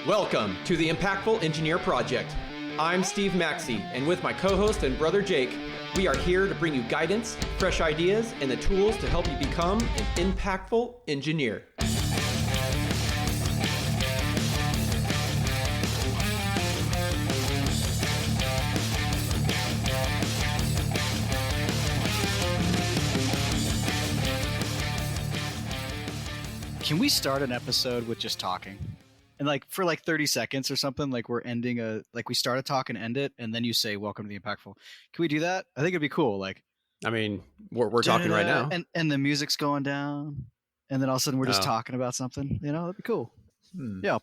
Welcome to the Impactful Engineer Project. I'm Steve Maxey, and with my co-host and brother Jake, we are here to bring you guidance, fresh ideas, and the tools to help you become an impactful engineer. Can we start an episode with just talking? And for 30 seconds or something, we're ending we start a talk and end it, and then you say, welcome to the Impactful. Can we do that? I think it'd be cool. We're talking right now. And the music's going down, and then all of a sudden we're just talking about something. That'd be cool. Yeah,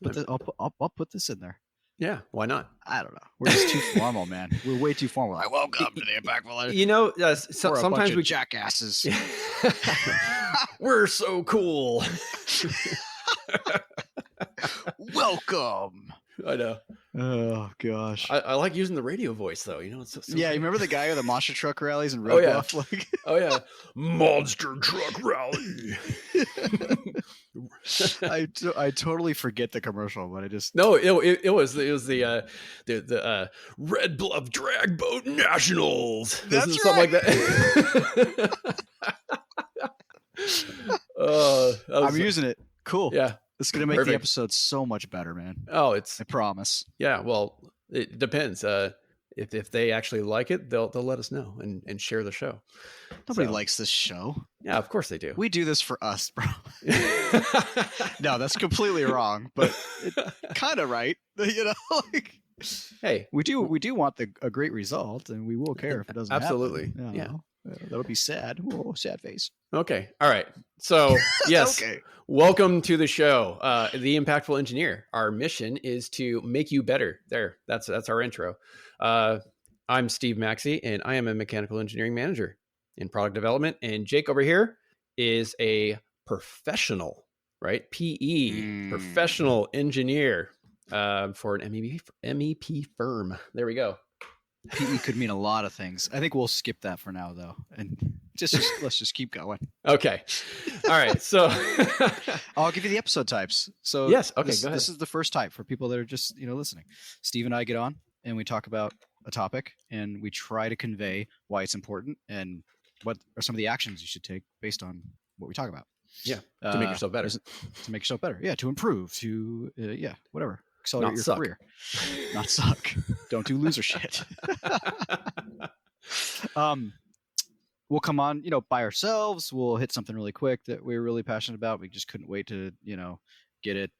I'll put this in there. Yeah, why not? I don't know. We're just too formal, man. We're way too formal. Welcome to the Impactful. Sometimes we jackasses. We're so cool. Welcome. I know. Oh gosh. I like using the radio voice though. It's so yeah. You remember the guy with the monster truck rallies in Red Bluff? Oh yeah, monster truck rally. I totally forget the commercial, but I just it was the Red Bluff Drag Boat Nationals. That's right. Something like that. I'm using it. Cool. Yeah. It's going to make the episode so much better, man. Oh, I promise. Yeah. Well, it depends. If they actually like it, they'll let us know and share the show. Nobody likes this show. Yeah, of course they do. We do this for us, bro. No, that's completely wrong, but kind of right. Hey, we do want a great result, and we will care if it doesn't absolutely happen. Yeah. That would be sad. Whoa, sad face. Okay. All right. So yes, okay. Welcome to the show. The Impactful Engineer. Our mission is to make you better. That's our intro. I'm Steve Maxey, and I am a mechanical engineering manager in product development. And Jake over here is a professional, right? PE, professional engineer for an MEP firm. There we go. PE could mean a lot of things. I think we'll skip that for now, though, and let's just keep going. Okay. All right. So I'll give you the episode types. So yes. Okay. Go ahead. This is the first type for people that are just listening. Steve and I get on and we talk about a topic, and we try to convey why it's important and what are some of the actions you should take based on what we talk about. Yeah. To make yourself better. To make yourself better. Yeah. To improve. To whatever. Accelerate your career. Not suck. Don't do loser shit. We'll come on, by ourselves. We'll hit something really quick that we're really passionate about. We just couldn't wait to, get it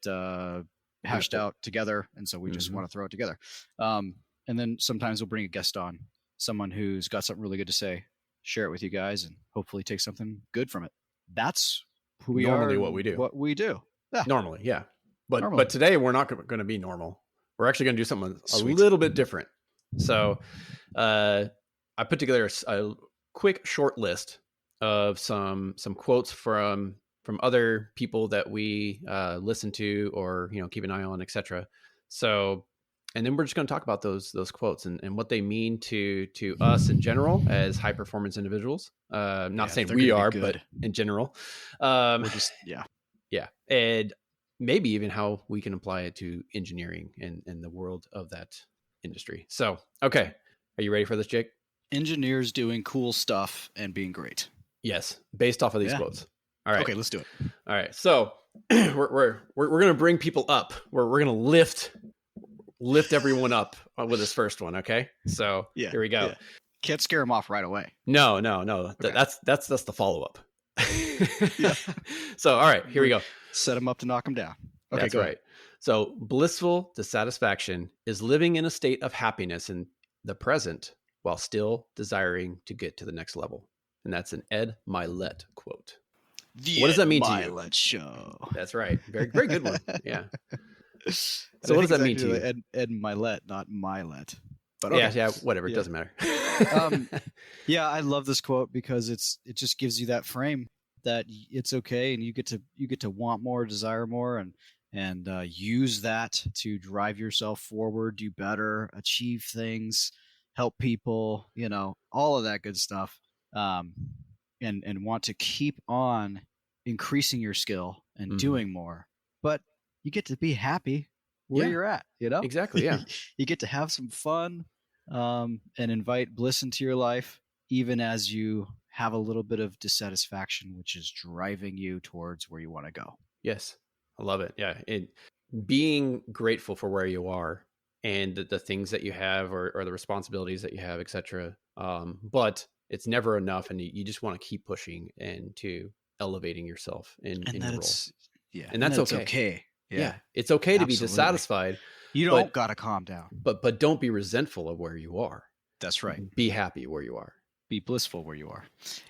hashed out together. And so we just want to throw it together. And then sometimes we'll bring a guest on, someone who's got something really good to say, share it with you guys, and hopefully take something good from it. That's who we normally are. What we do. Yeah. Normally. Yeah. But today we're not going to be normal. We're actually going to do something a little bit different. So I put together a quick short list of some quotes from other people that we listen to or keep an eye on, etc. So, and then we're just going to talk about those quotes and what they mean to us in general as high performance individuals. Not saying we are, but in general. We're just and maybe even how we can apply it to engineering and the world of that industry. So, okay. Are you ready for this, Jake? Engineers doing cool stuff and being great. Yes. Based off of these quotes. All right. Okay, let's do it. All right. So we're going to bring people up. We're going to lift everyone up with this first one. Okay. So here we go. Yeah. Can't scare them off right away. No. Okay. That's the follow-up. So, all right, here we go. Set them up to knock them down. Okay, that's right. So, blissful dissatisfaction is living in a state of happiness in the present while still desiring to get to the next level. And that's an Ed Milet quote. What does that mean to you? Milet Show. That's right. Very, very good one. Yeah. So what does that mean to you? Ed Milet, not Milet. But okay. Yeah, whatever. It doesn't matter. I love this quote because it just gives you that frame that it's okay, and you get to want more, desire more, and use that to drive yourself forward, do better, achieve things, help people, all of that good stuff, and want to keep on increasing your skill and doing more. But you get to be happy where you're at, Exactly. Yeah. You get to have some fun, and invite bliss into your life, even as you have a little bit of dissatisfaction, which is driving you towards where you want to go. Yes. I love it. Yeah. Being grateful for where you are and the things that you have or the responsibilities that you have, etc. But it's never enough. And you just want to keep pushing and to elevating yourself in your role. And that's okay. Yeah. It's okay to be dissatisfied. You don't got to calm down. But don't be resentful of where you are. That's right. Be happy where you are. Be blissful where you are.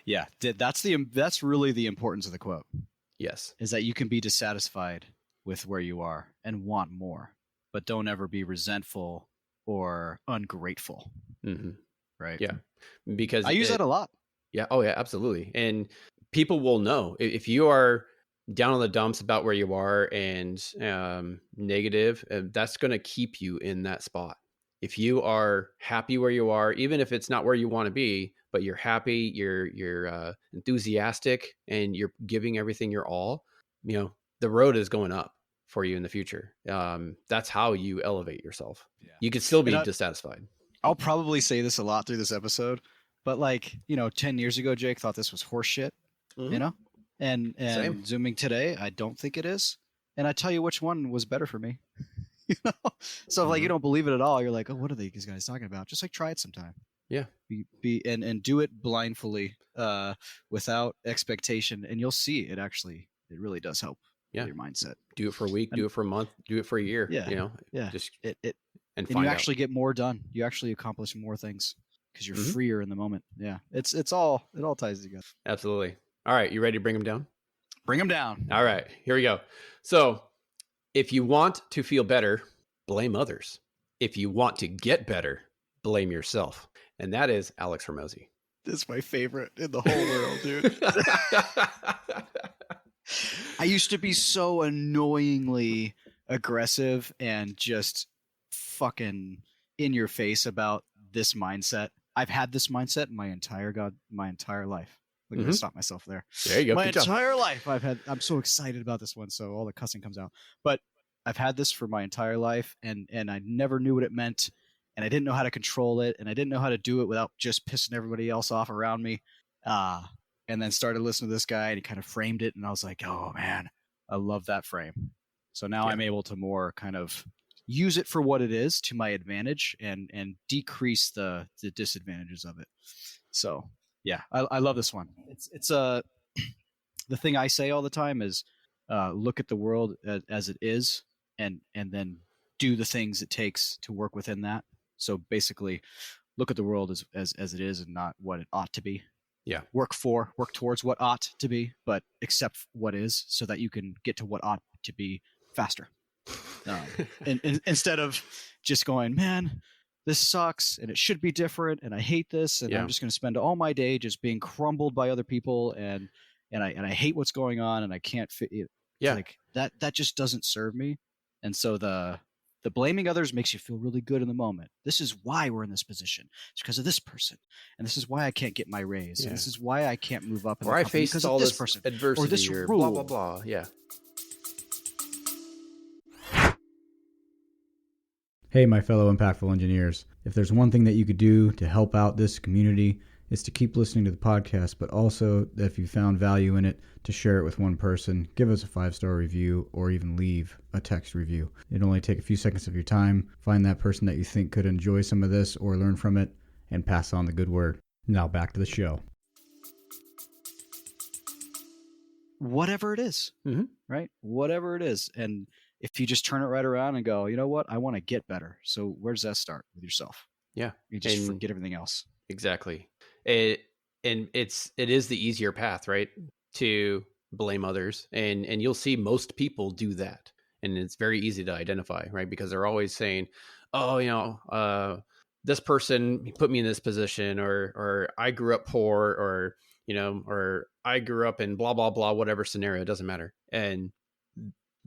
Yeah. That's really the importance of the quote. Yes. Is that you can be dissatisfied with where you are and want more, but don't ever be resentful or ungrateful. Mm-hmm. Right. Yeah. Because I use that a lot. Yeah. Oh yeah, absolutely. And people will know if you are down on the dumps about where you are and negative, that's going to keep you in that spot. If you are happy where you are, even if it's not where you want to be, but you're happy, you're enthusiastic, and you're giving everything your all, the road is going up for you in the future. That's how you elevate yourself. Yeah. You could still be dissatisfied. I'll probably say this a lot through this episode, but 10 years ago, Jake thought this was horseshit, and Same. Zooming today, I don't think it is. And I tell you which one was better for me. So if you don't believe it at all, you're like, oh, what are these guys talking about? Just try it sometime. Yeah. And do it blindly, without expectation, and you'll see it really does help your mindset. Do it for a week, do it for a month, do it for a year. Just and you actually get more done. You actually accomplish more things because you're freer in the moment. Yeah. It all ties together. Absolutely. All right. You ready to bring them down? Bring them down. All right. Here we go. So if you want to feel better, blame others. If you want to get better, blame yourself. And that is Alex Hormozi. This is my favorite in the whole world, dude. I used to be so annoyingly aggressive and just fucking in your face about this mindset. I've had this mindset my entire life. I'm going to stop myself there. There you go. My entire life I'm so excited about this one, so all the cussing comes out. But I've had this for my entire life, and I never knew what it meant, and I didn't know how to control it, and I didn't know how to do it without just pissing everybody else off around me. And then started listening to this guy, and he kind of framed it, and I was like, oh man, I love that frame. So now I'm able to more kind of use it for what it is to my advantage and decrease the disadvantages of it. So yeah, I love this one. It's the thing I say all the time is look at the world as it is, and then do the things it takes to work within that. So basically, look at the world as it is and not what it ought to be. Yeah. Work towards what ought to be, but accept what is, so that you can get to what ought to be faster. And instead of just going, man, this sucks and it should be different and I hate this and I'm just going to spend all my day just being crumbled by other people and I hate what's going on and I can't fit it. Yeah. Like that just doesn't serve me. And so the blaming others makes you feel really good in the moment. This is why we're in this position. It's because of this person. And this is why I can't get my raise. And this is why I can't move up. Or I faced all this person adversity or this rule. Blah, blah, blah. Yeah. Hey, my fellow impactful engineers. If there's one thing that you could do to help out this community, it's to keep listening to the podcast, but also if you found value in it, to share it with one person, give us a 5-star review, or even leave a text review. It'll only take a few seconds of your time. Find that person that you think could enjoy some of this or learn from it, and pass on the good word. Now back to the show. Whatever it is, right? Whatever it is. And if you just turn it right around and go, you know what? I want to get better. So where does that start? With yourself. Yeah. You just forget everything else. Exactly. It is the easier path, right? To blame others. And you'll see most people do that. And it's very easy to identify, right? Because they're always saying, oh, this person put me in this position, or I grew up poor, or I grew up in blah, blah, blah, whatever scenario, it doesn't matter. And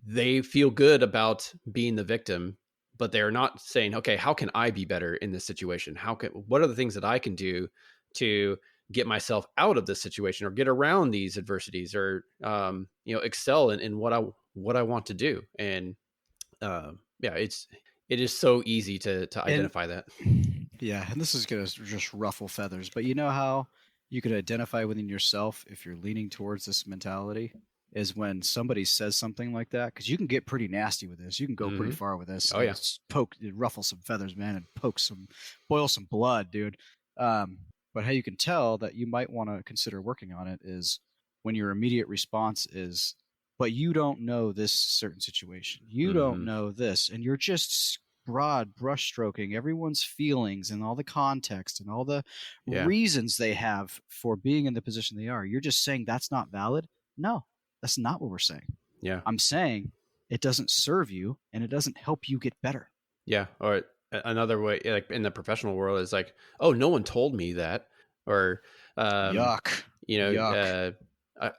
they feel good about being the victim, but they're not saying, okay, how can I be better in this situation? What are the things that I can do to get myself out of this situation or get around these adversities or, excel in what I want to do. And it is so easy to identify that. Yeah, and this is gonna just ruffle feathers, but you know how you can identify within yourself if you're leaning towards this mentality is when somebody says something like that, because you can get pretty nasty with this. You can go pretty far with this. Oh yeah, ruffle some feathers, man, and boil some blood, dude. But how you can tell that you might want to consider working on it is when your immediate response is, but you don't know this certain situation. You don't know this, and you're just broad brushstroking everyone's feelings and all the context and all the reasons they have for being in the position they are. You're just saying that's not valid. No, that's not what we're saying. Yeah. I'm saying it doesn't serve you and it doesn't help you get better. Yeah. Or another way, like in the professional world, is like, oh, no one told me that. Or, yuck. Yuck.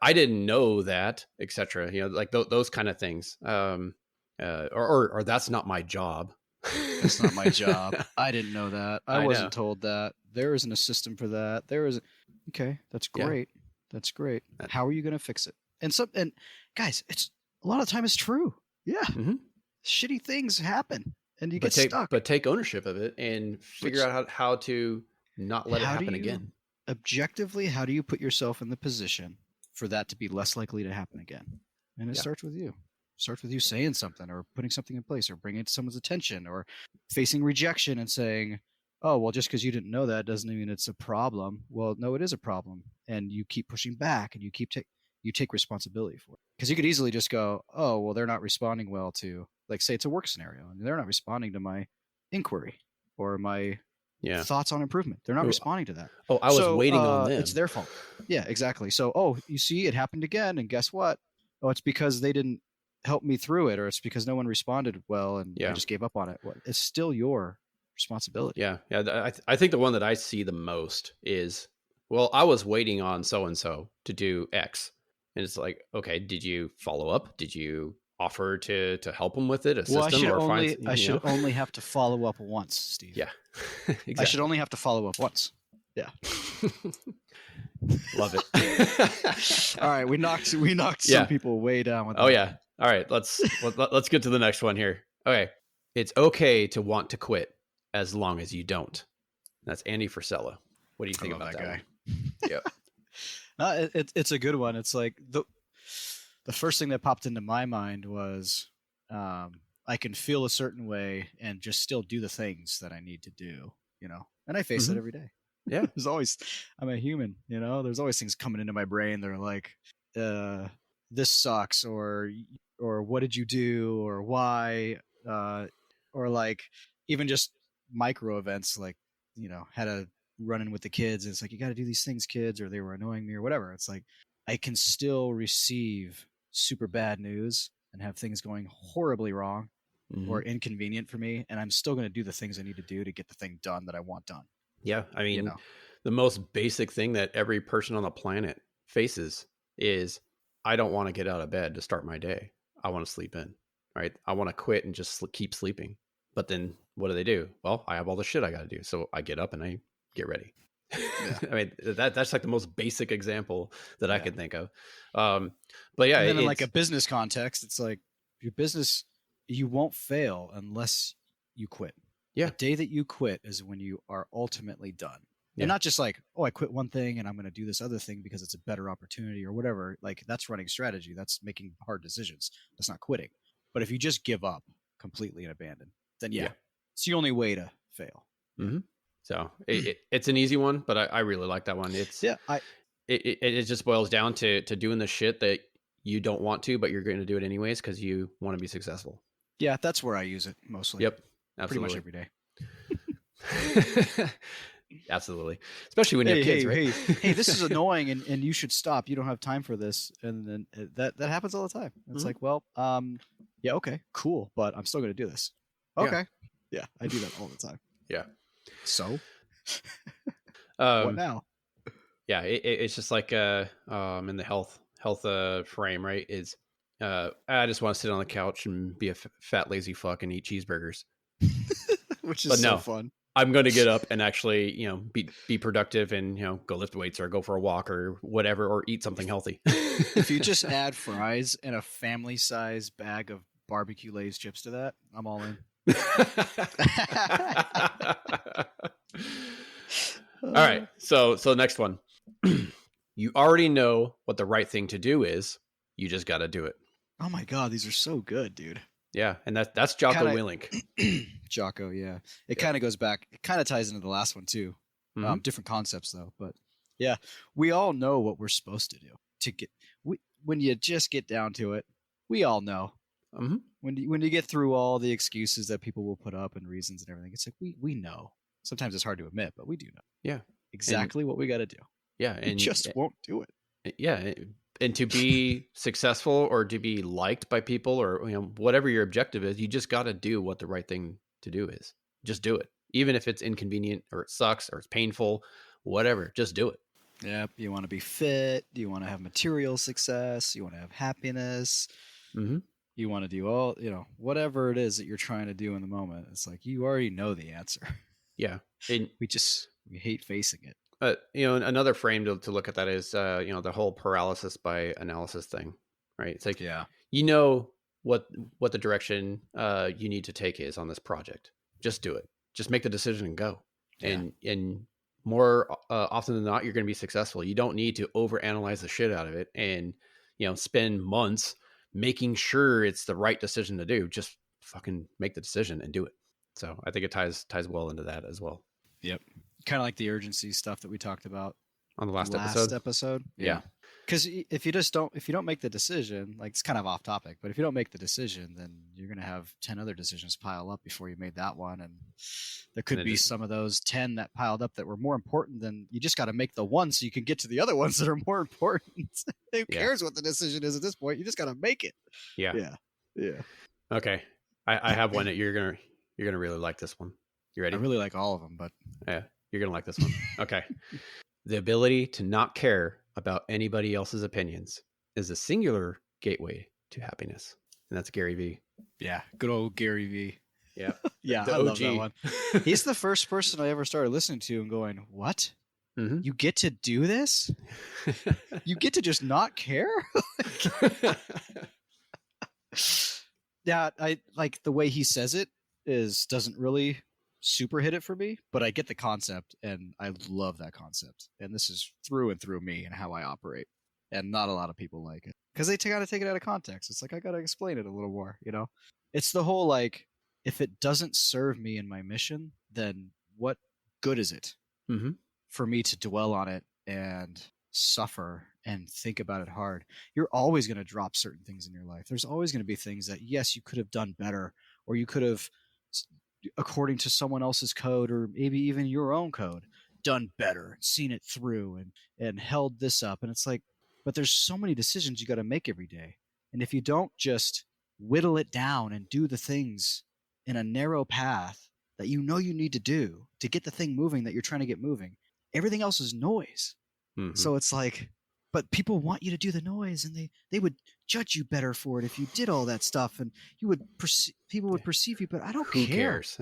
I didn't know that, etc. Like those kind of things. Or that's not my job. That's not my job. I didn't know that. I wasn't told that. There isn't a system for that. Okay, that's great. Yeah. That's great. How are you going to fix it? And guys, it's a lot of time it's true. Yeah. Mm-hmm. Shitty things happen and you get stuck. But take ownership of it and figure out how to not let it happen again. Objectively, how do you put yourself in the position for that to be less likely to happen again? And it starts with you. Starts with you saying something or putting something in place or bringing it to someone's attention or facing rejection and saying, oh, well, just because you didn't know that doesn't mean it's a problem. Well, no, it is a problem. And you keep pushing back and you take responsibility for it. Because you could easily just go, oh, well, they're not responding well to, like, say it's a work scenario and they're not responding to my inquiry or my thoughts on improvement. They're not responding to that. Oh, I was waiting on them. It's their fault. Yeah, exactly. So, oh, you see, it happened again. And guess what? Oh, it's because they didn't help me through it, or it's because no one responded well and I just gave up on it. Well, it's still your responsibility. Yeah. I think the one that I see the most is, well, I was waiting on so-and-so to do X. And it's like, okay, did you follow up? Did you offer to help them with it? I should only have to follow up once, Steve. Yeah. Exactly. I should only have to follow up once. Yeah. Love it. All right. We knocked some people way down with that. Oh yeah. All right, let's get to the next one here. Okay. It's okay to want to quit as long as you don't. That's Andy Frisella. What do you think about that guy? Yeah. It's a good one. It's like the first thing that popped into my mind was I can feel a certain way and just still do the things that I need to do, and I face it every day. Yeah. I'm a human, there's always things coming into my brain that are like, this sucks, or what did you do, or why, or like even just micro events, like, had a run-in with the kids. And it's like, you got to do these things, kids, or they were annoying me or whatever. It's like, I can still receive super bad news and have things going horribly wrong or inconvenient for me. And I'm still going to do the things I need to do to get the thing done that I want done. Yeah. I mean, the most basic thing that every person on the planet faces is, I don't want to get out of bed to start my day. I want to sleep in, right? I want to quit and just keep sleeping. But then what do? Well, I have all the shit I got to do. So I get up and I get ready. Yeah. I mean, that's like the most basic example that I can think of. But yeah. And then in like a business context, it's like your business, you won't fail unless you quit. Yeah. The day that you quit is when you are ultimately done. Yeah. And not just like, oh, I quit one thing and I'm going to do this other thing because it's a better opportunity or whatever. Like, that's running strategy. That's making hard decisions. That's not quitting. But if you just give up completely and abandon, then it's the only way to fail. Mm-hmm. So it's an easy one, but I really like that one. It just boils down to doing the shit that you don't want to, but you're going to do it anyways because you want to be successful. Yeah, that's where I use it mostly. Yep, absolutely. Pretty much every day. Absolutely. Especially when you have kids, right? Hey, this is annoying and you should stop. You don't have time for this. And then that happens all the time. It's like, well, yeah, okay, cool. But I'm still going to do this. Okay. Yeah, I do that all the time. Yeah. So what now? Yeah, it's just like in the health frame, right? Is I just want to sit on the couch and be a fat lazy fuck and eat cheeseburgers. Which is so fun. I'm going to get up and actually, be productive and, go lift weights or go for a walk or whatever, or eat something healthy. If you just add fries and a family size bag of barbecue Lay's chips to that, I'm all in. All right. So next one. You already know what the right thing to do is. You just got to do it. Oh my God, these are so good, dude. Yeah, and that's Jocko Willink. Jocko, yeah. It kind of goes back. It kind of ties into the last one too. Mm-hmm. Different concepts though, but yeah, we all know what we're supposed to do. When you just get down to it, we all know. Mm-hmm. When you get through all the excuses that people will put up and reasons and everything, it's like we know. Sometimes it's hard to admit, but we do know. Yeah, exactly what we got to do. Yeah, and we just won't do it. Yeah, and to be successful or to be liked by people or whatever your objective is, you just got to do what the right thing to do is. Just do it, even if it's inconvenient or it sucks or it's painful, whatever. Just do it. Yep. You want to be fit. You want to have material success. You want to have happiness. Mm-hmm. You want to do all, whatever it is that you're trying to do in the moment. It's like you already know the answer. Yeah, and we hate facing it. Another frame to look at that is, the whole paralysis by analysis thing, right? It's like, what the direction you need to take is on this project. Just do it. Just make the decision and go. Yeah. And more often than not, you're going to be successful. You don't need to overanalyze the shit out of it and, spend months making sure it's the right decision to do. Just fucking make the decision and do it. So I think it ties well into that as well. Yep. Kind of like the urgency stuff that we talked about on the last episode. Yeah. Because if you don't make the decision, like it's kind of off topic, but if you don't make the decision, then you're going to have 10 other decisions pile up before you made that one. And there could be some of those 10 that piled up that were more important than you just got to make the one so you can get to the other ones that are more important. Who cares what the decision is at this point? You just got to make it. Yeah. Yeah. Okay. I have one that you're going to really like this one. You ready? I really like all of them, but yeah, you're going to like this one. Okay. The ability to not care about anybody else's opinions is a singular gateway to happiness. And that's Gary Vee. Yeah. Good old Gary Vee. Yeah. Yeah. I love that one. He's the first person I ever started listening to and going, what? Mm-hmm. You get to do this? You get to just not care? Yeah. I like the way he says it doesn't really super hit it for me, but I get the concept and I love that concept. And this is through and through me and how I operate. And not a lot of people like it because they got to take it out of context. It's like, I got to explain it a little more, It's the whole, like, if it doesn't serve me in my mission, then what good is it for me to dwell on it and suffer and think about it hard? You're always going to drop certain things in your life. There's always going to be things that, yes, you could have done better, or you could have, according to someone else's code or maybe even your own code, done better, seen it through and held this up. And it's like, but there's so many decisions you got to make every day. And if you don't just whittle it down and do the things in a narrow path that you need to do to get the thing moving that you're trying to get moving, everything else is noise. Mm-hmm. So it's like, but people want you to do the noise and they would judge you better for it if you did all that stuff, and people would perceive you, but I don't care. Who cares?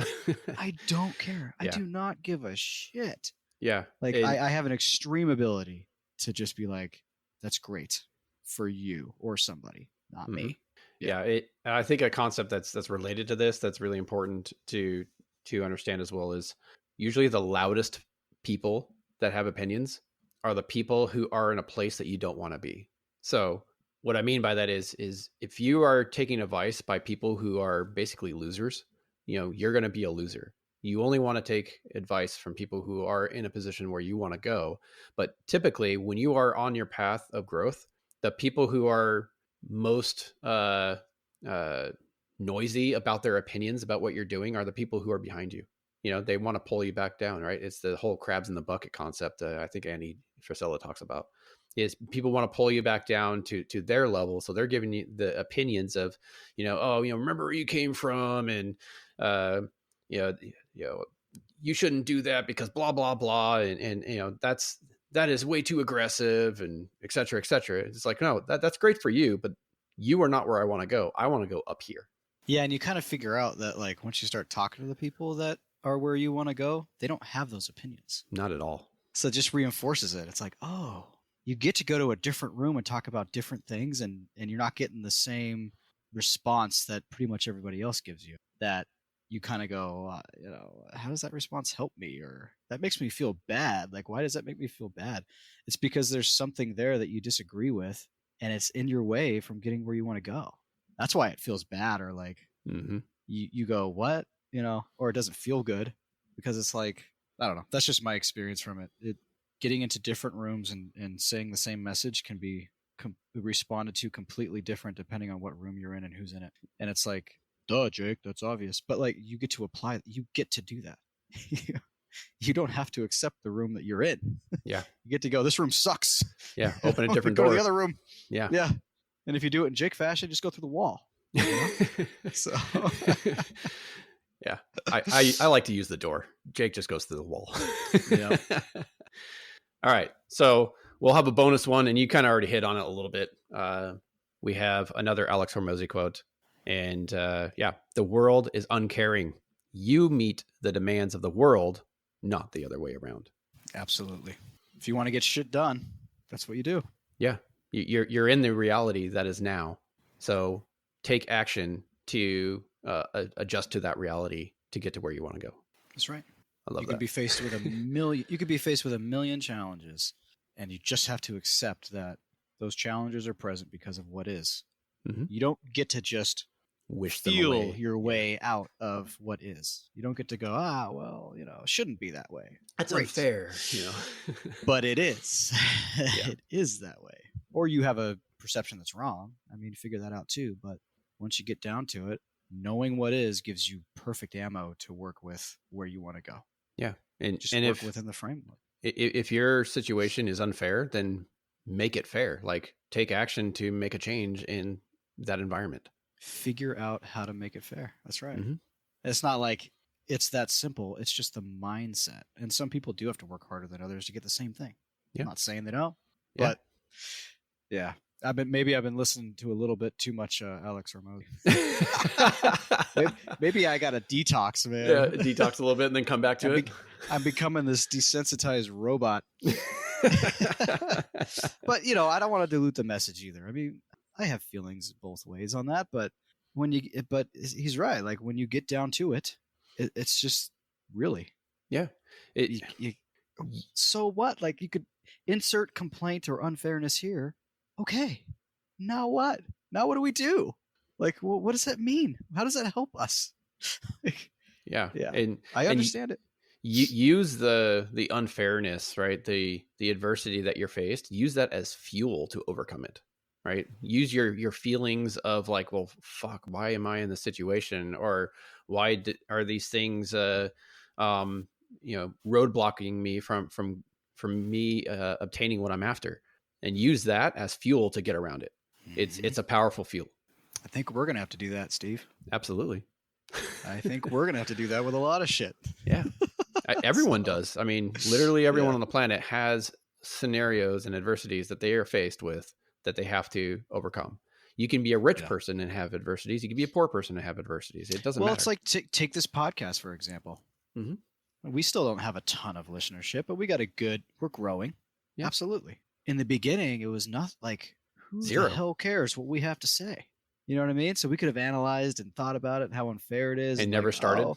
I don't care. I do not give a shit. Yeah. Like I have an extreme ability to just be like, that's great for you or somebody, not me. Yeah. I think a concept that's related to this, that's really important to understand as well, is usually the loudest people that have opinions are the people who are in a place that you don't want to be. So what I mean by that is if you are taking advice by people who are basically losers, you're going to be a loser. You only want to take advice from people who are in a position where you want to go. But typically when you are on your path of growth, the people who are most noisy about their opinions about what you're doing are the people who are behind you. They want to pull you back down, right? It's the whole crabs in the bucket concept. I think Andy Frisella talks about is people want to pull you back down to their level. So they're giving you the opinions of, remember where you came from. And, you shouldn't do that because blah, blah, blah. And that is way too aggressive and et cetera, et cetera. It's like, no, that's great for you, but you are not where I want to go. I want to go up here. Yeah. And you kind of figure out that, like, once you start talking to the people that are where you want to go, they don't have those opinions. Not at all. So it just reinforces it. It's like, oh, you get to go to a different room and talk about different things, and you're not getting the same response that pretty much everybody else gives you, that you kind of go, how does that response help me? Or that makes me feel bad. Like, why does that make me feel bad? It's because there's something there that you disagree with, and it's in your way from getting where you want to go. That's why it feels bad, or like you go, what? Or it doesn't feel good, because it's like, I don't know. That's just my experience from it. Getting into different rooms and saying the same message can be responded to completely different depending on what room you're in and who's in it. And it's like, duh, Jake, that's obvious. But like, you get to apply, you get to do that. You don't have to accept the room that you're in. Yeah. You get to go, this room sucks. Yeah. Open a different door. Go to the other room. Yeah. Yeah. And if you do it in Jake fashion, just go through the wall. So yeah, I like to use the door. Jake just goes through the wall. Yeah. All right. So we'll have a bonus one, and you kind of already hit on it a little bit. We have another Alex Hormozi quote. And the world is uncaring. You meet the demands of the world, not the other way around. Absolutely. If you want to get shit done, that's what you do. Yeah. You're in the reality that is now. So take action to adjust to that reality to get to where you want to go. That's right. I love that. You could be faced with a million challenges, and you just have to accept that those challenges are present because of what is. Mm-hmm. You don't get to just feel your way out of what is. You don't get to go, it shouldn't be that way. That's unfair, But it is. Yeah. It is that way. Or you have a perception that's wrong. I mean, figure that out too. But once you get down to it, knowing what is gives you perfect ammo to work with where you want to go. Yeah. And work within the framework. If your situation is unfair, then make it fair. Like, take action to make a change in that environment. Figure out how to make it fair. That's right. Mm-hmm. It's not like it's that simple. It's just the mindset. And some people do have to work harder than others to get the same thing. Yeah. I'm not saying they don't, but yeah. I've been listening to a little bit too much Alex Hormozi. maybe I got to detox, man. Yeah, detox a little bit and then come back to it. I'm becoming this desensitized robot. But I don't want to dilute the message either. I mean, I have feelings both ways on that, but he's right. Like, when you get down to it, it's just really, yeah. So what? Like, you could insert complaint or unfairness here. Okay, now what? Now what do we do? Like, what does that mean? How does that help us? Yeah. And I understand it. You use the unfairness, right? The adversity that you're faced. Use that as fuel to overcome it. Right. Use your feelings of like, well, fuck, why am I in this situation? Or why are these things, roadblocking me from me obtaining what I'm after, and use that as fuel to get around it. Mm-hmm. It's a powerful fuel. I think we're going to have to do that, Steve. Absolutely. I think we're going to have to do that with a lot of shit. Yeah. Everyone does. I mean, literally everyone on the planet has scenarios and adversities that they are faced with that they have to overcome. You can be a rich person and have adversities. You can be a poor person and have adversities. It doesn't matter. Well, it's like, take this podcast, for example. Mm-hmm. We still don't have a ton of listenership, but we're growing. Yeah. Absolutely. In the beginning, it was not like, who the hell cares what we have to say? You know what I mean? So we could have analyzed and thought about it, how unfair it is. And never started.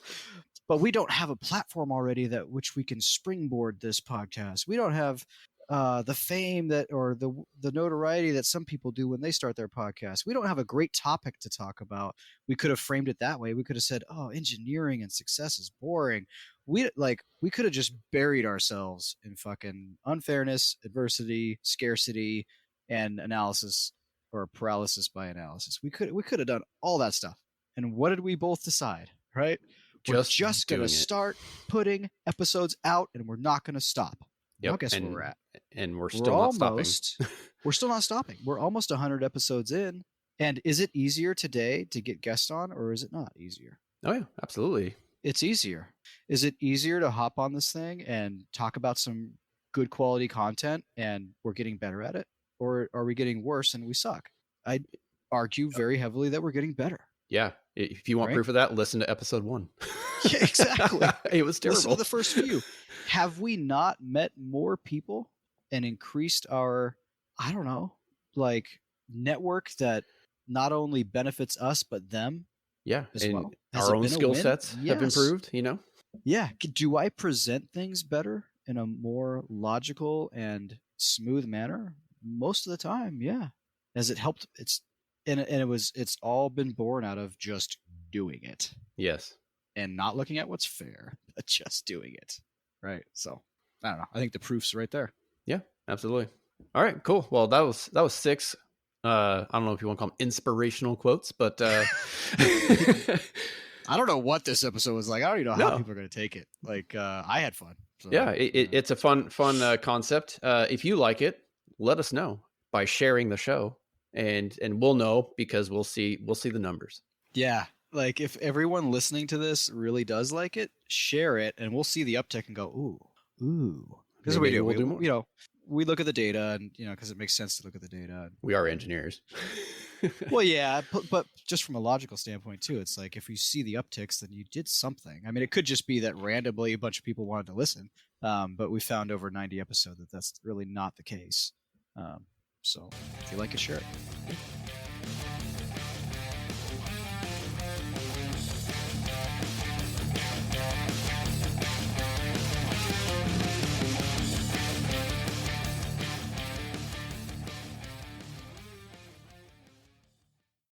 But we don't have a platform already which we can springboard this podcast. We don't have the fame or the notoriety that some people do when they start their podcast. We don't have a great topic to talk about. We could have framed it that way. We could have said, engineering and success is boring. We could have just buried ourselves in fucking unfairness, adversity, scarcity, and analysis, or paralysis by analysis. We could have done all that stuff. And what did we both decide, right? We're just going to start putting episodes out, and we're not going to stop. Yep. Now guess where we're at. And we're still not stopping. We're still not stopping. We're almost 100 episodes in. And is it easier today to get guests on, or is it not easier? Oh, yeah, absolutely. It's easier. Is it easier to hop on this thing and talk about some good quality content and we're getting better at it? Or are we getting worse and we suck? I'd argue very heavily that we're getting better. Yeah. If you want proof of that, listen to episode 1. Yeah, exactly. It was terrible. Listen to the first few. Have we not met more people and increased our, network that not only benefits us but them. Yeah, as and well. our own skill sets have improved. Yeah. Do I present things better in a more logical and smooth manner? Most of the time, yeah. As it helped, it's all been born out of just doing it. Yes. And not looking at what's fair, but just doing it. Right. So I don't know. I think the proof's right there. Yeah, absolutely. All right, cool. Well, that was 6. I don't know if you want to call them inspirational quotes, but I don't know what this episode was like. I don't even know how people are going to take it. Like, I had fun. So, yeah, it's a fun concept. If you like it, let us know by sharing the show, and we'll know because we'll see the numbers. Yeah, like if everyone listening to this really does like it, share it, and we'll see the uptick and go, ooh. This is what we do. We'll do more. We look at the data, and because it makes sense to look at the data. We are engineers. Well, yeah, but just from a logical standpoint too, it's like if you see the upticks, then you did something. I mean, it could just be that randomly a bunch of people wanted to listen, but we found over 90 episodes that's really not the case. So if you like it, share it.